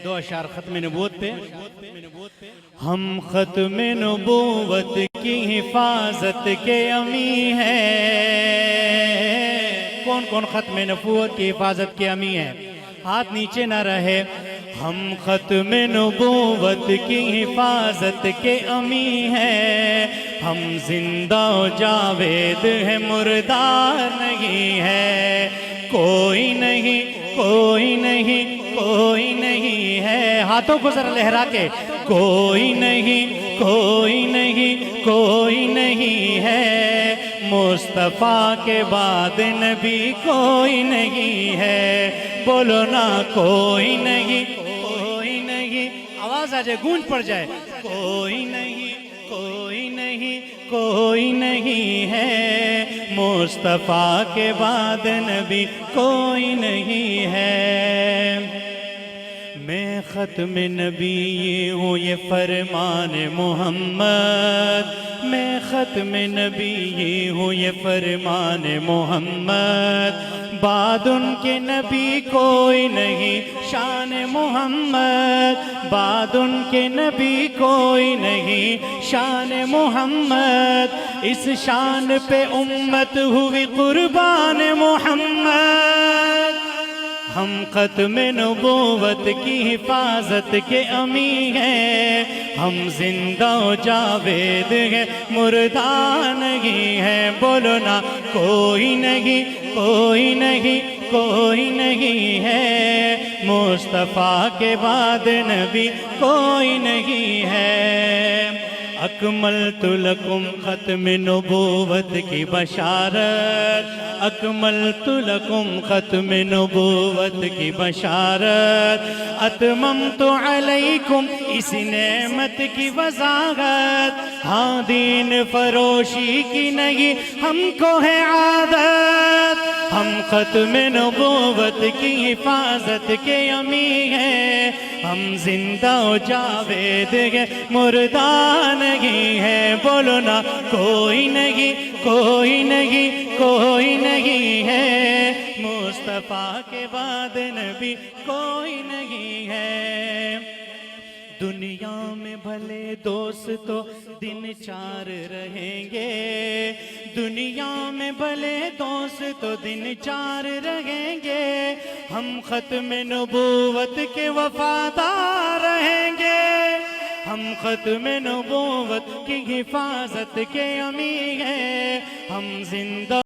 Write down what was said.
دو اشعار ختم نبوت پہ. ہم ختم نبوت کی حفاظت کے امی ہیں. کون کون ختم نبوت کی حفاظت کے امی ہیں؟ ہاتھ نیچے نہ رہے. ہم ختم نبوت کی حفاظت کے امی ہیں. ہم زندہ و جاوید ہیں، مردار نہیں ہے. کوئی نہیں، کوئی نہیں، کوئی نہیں ہے. ہاتھوں کو ذرا لہرا کے. کوئی نہیں، کوئی نہیں، کوئی نہیں ہے. مصطفیٰ کے بعد نبی کوئی نہیں ہے. بولو نا کوئی نہیں، کوئی نہیں. آواز آ جائے، گونج پڑ جائے. کوئی نہیں، کوئی نہیں، کوئی نہیں ہے. مصطفیٰ کے بعد نبی کوئی نہیں ہے. میں ختم نبی ہوں، یہ فرمان محمد. میں ختم نبی ہوں، یہ فرمان محمد. بعد ان کے نبی کوئی نہیں، شان محمد. بعد ان کے نبی کوئی نہیں، شان محمد. اس شان پہ امت ہوئی قربان محمد. ہم ختم نبوت کی حفاظت کے امی ہیں. ہم زندہ و جاوید ہیں، مردہ نہیں ہیں. بولو نا کوئی نہیں، کوئی نہیں، کوئی نہیں ہے. مصطفیٰ کے بعد نبی کوئی نہیں ہے. اکملت لکم ختم نبوت کی بشارت. اکملت لکم ختم نبوت کی بشارت. اتممت علیکم اس نعمت کی وضاحت. ہاں دین فروشی کی نہیں ہم کو ہے عادت. ہم ختم نبوت کی حفاظت کے امی ہیں. ہم زندہ و جاوید ہیں، مردہ نہیں ہے. بولو نا کوئی نہیں، کوئی نہیں، کوئی نہیں ہے. مصطفیٰ کے بعد نبی کوئی نہیں ہے. دنیا میں بھلے دوست تو دن چار رہیں گے. دنیا میں بھلے دوست تو دن چار رہیں گے. ہم ختم نبوت کے وفادار رہیں گے. ہم ختم نبوت کی حفاظت کے امی ہیں. ہم زندہ